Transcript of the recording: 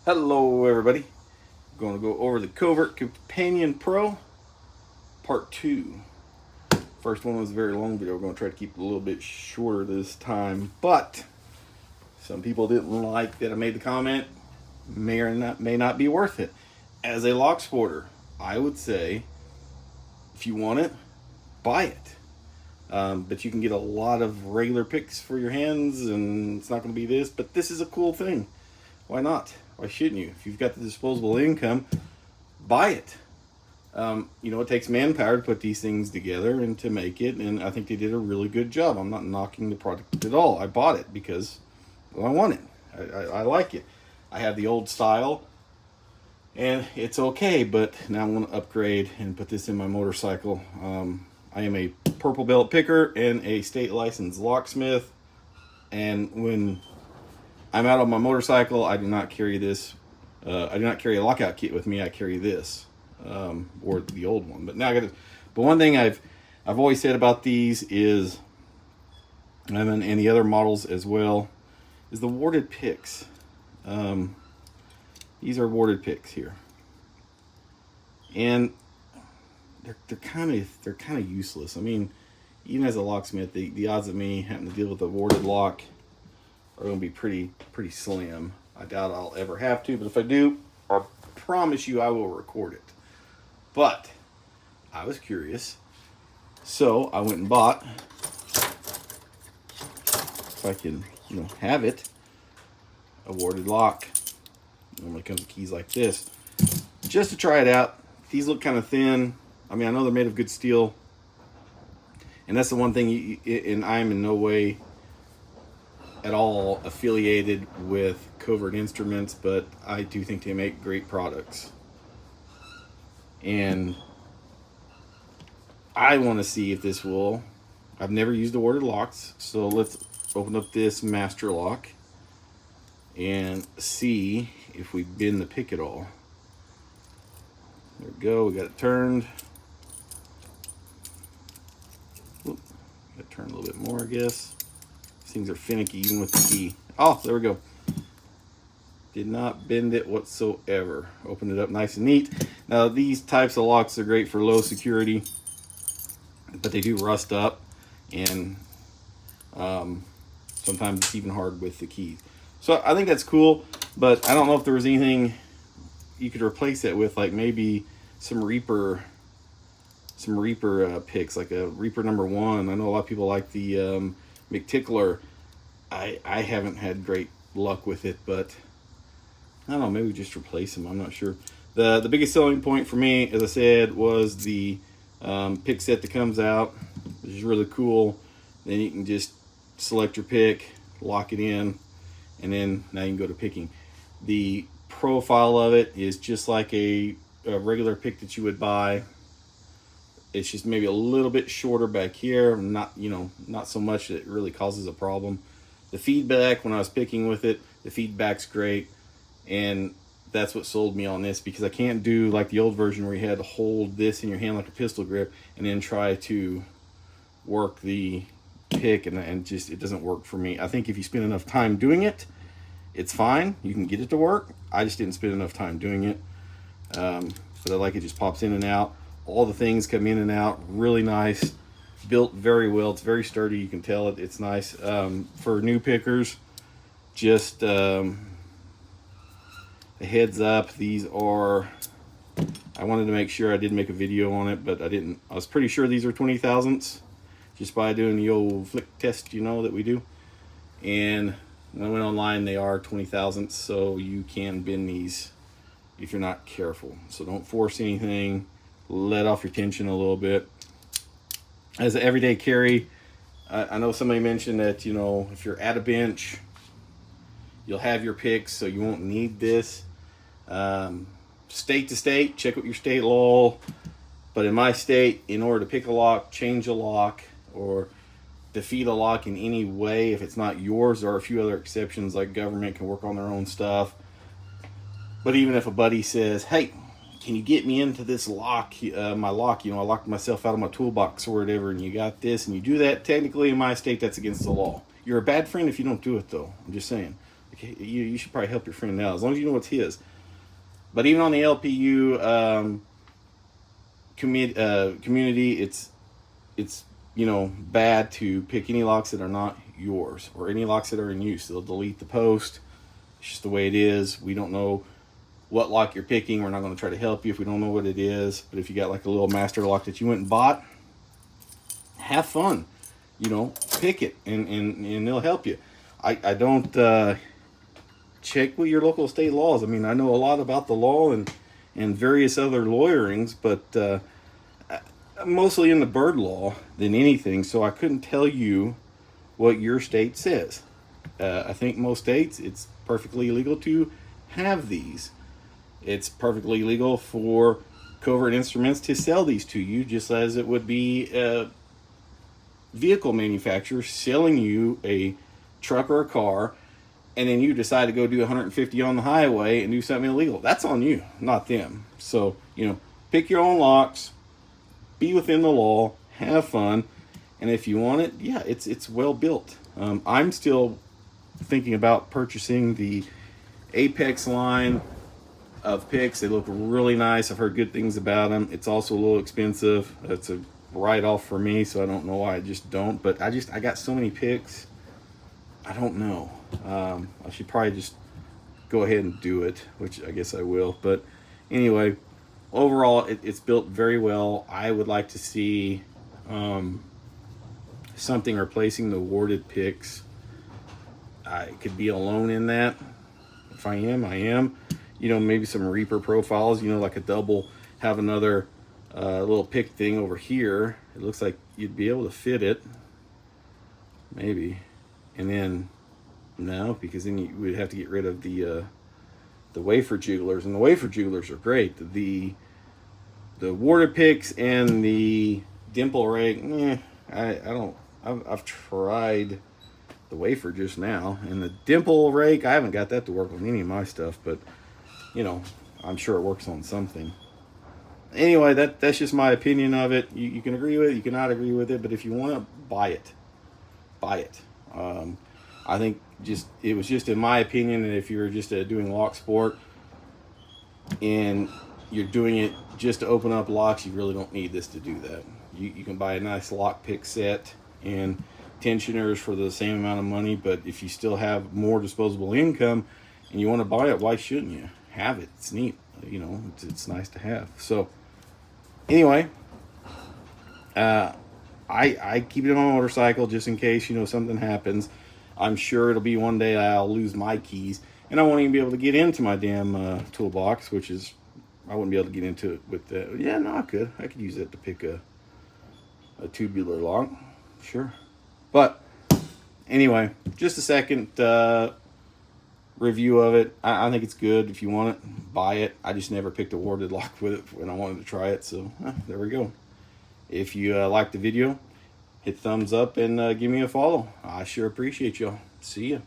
Hello everybody. I'm going to go over the Covert Companion Pro Part 2. First one was a very long video. We're going to try to keep it a little bit shorter this time. But some people didn't like that I made the comment. May not be worth it. As a lock sporter, I would say if you want it, buy it. But you can get a lot of regular picks for your hands and it's not going to be this. But this is a cool thing. Why not? Why shouldn't you? If you've got the disposable income, buy it. It takes manpower to put these things together and to make it, and I think they did a really good job. I'm not knocking the product at all. I bought it because I want it. I like it. I have the old style, and it's okay, but now I'm going to upgrade and put this in my motorcycle. I am a purple belt picker and a state licensed locksmith, and when I'm out on my motorcycle, I do not carry this. I do not carry a lockout kit with me. I carry this, or the old one. But now I got to. But one thing I've always said about these is, and the other models as well, is the warded picks. These are warded picks here, and they're kind of useless. I mean, even as a locksmith, the odds of me having to deal with a warded lock are going to be pretty slim. I doubt I'll ever have to, but if I do, I promise you I will record it. But I was curious, so I went and bought, if I can, have it, a warded lock. Normally comes with keys like this, just to try it out. These look kind of thin. I mean, I know they're made of good steel, and that's the one thing. And I'm in no way at all affiliated with Covert Instruments, but I do think they make great products. And I want to see if this will. I've never used the warded locks, so let's open up this master lock and see if we bend the pick at all. There we go. We got it turned. Got to turn a little bit more, I guess. Things are finicky even with the key. Oh, there we go. Did not bend it whatsoever. Opened it up nice and neat. Now these types of locks are great for low security, but they do rust up, and sometimes it's even hard with the keys. So I think that's cool, but I don't know if there was anything you could replace it with, like maybe some Reaper picks, like a Reaper #1. I know a lot of people like the McTickler. I haven't had great luck with it, but I don't know, maybe just replace them. I'm not sure. The biggest selling point for me, as I said, was the pick set that comes out, which is really cool. Then you can just select your pick, lock it in, and then now you can go to picking. The profile of it is just like a regular pick that you would buy. It's just maybe a little bit shorter back here, not so much that it really causes a problem. The feedback, when I was picking with it, the feedback's great, and that's what sold me on this, because I can't do like the old version where you had to hold this in your hand like a pistol grip and then try to work the pick, and just it doesn't work for me. I think if you spend enough time doing it, it's fine. You can get it to work. I just didn't spend enough time doing it, but I like it just pops in and out. All the things come in and out really nice, built very well. It's very sturdy. You can tell it's nice. For new pickers, just a heads up, these are, I wanted to make sure I did make a video on it, but I didn't. I was pretty sure these are 20 thousandths just by doing the old flick test, that we do. And when I went online, they are 20 thousandths, so you can bend these if you're not careful. So don't force anything. Let off your tension a little bit. As an everyday carry, I know somebody mentioned that, if you're at a bench, you'll have your picks, so you won't need this. State to state, check with your state law. But in my state, in order to pick a lock, change a lock, or defeat a lock in any way, if it's not yours, there are a few other exceptions, like government can work on their own stuff. But even if a buddy says, hey, can you get me into this lock, my lock, I locked myself out of my toolbox or whatever, and you got this, and you do that, technically in my state, that's against the law. You're a bad friend if you don't do it, though. I'm just saying. You should probably help your friend out, as long as you know it's his. But even on the LPU community, it's bad to pick any locks that are not yours, or any locks that are in use. They'll delete the post. It's just the way it is. We don't know what lock you're picking. We're not going to try to help you if we don't know what it is. But if you got like a little master lock that you went and bought, have fun. Pick it, and they'll help you. I don't check with your local state laws. I mean, I know a lot about the law and various other lawyerings, but mostly in the bird law than anything. So I couldn't tell you what your state says. I think most states, it's perfectly legal to have these. It's perfectly legal for Covert Instruments to sell these to you, just as it would be a vehicle manufacturer selling you a truck or a car, and then you decide to go do 150 on the highway and do something illegal. That's on you, not them. So, pick your own locks, be within the law, have fun, and if you want it, yeah, it's well built. I'm still thinking about purchasing the Apex line of picks. They look really nice. I've heard good things about them. It's also a little expensive. It's a write-off for me, so I don't know why I just don't. But I got so many picks. I don't know. I should probably just go ahead and do it, which I guess I will. But anyway, overall, it's built very well. I would like to see something replacing the warded picks. I could be alone in that. If I am, I am. Maybe some Reaper profiles, like a double, have another little pick thing over here. It looks like you'd be able to fit it. Maybe. And then, no, because then you would have to get rid of the wafer jugglers. And the wafer jugglers are great. The water picks and the dimple rake, I've tried the wafer just now. And the dimple rake, I haven't got that to work on any of my stuff, but I'm sure it works on something. Anyway, that's just my opinion of it. You can agree with it, you cannot agree with it, but if you want to buy it, buy it. I think it was just in my opinion that if you're just doing lock sport and you're doing it just to open up locks, you really don't need this to do that. You can buy a nice lock pick set and tensioners for the same amount of money, but if you still have more disposable income and you want to buy it, why shouldn't you? Have it. It's neat. It's nice to have. So anyway, I keep it on my motorcycle just in case, something happens. I'm sure it'll be one day I'll lose my keys and I won't even be able to get into my damn toolbox, which is, I wouldn't be able to get into it with that. Yeah, no, I could use it to pick a tubular lock. Sure. But anyway, just a second review of it. I think it's good. If you want it, buy it. I just never picked a warded lock with it when I wanted to try it. So there we go. If you like the video, hit thumbs up and give me a follow. I sure appreciate y'all. See ya.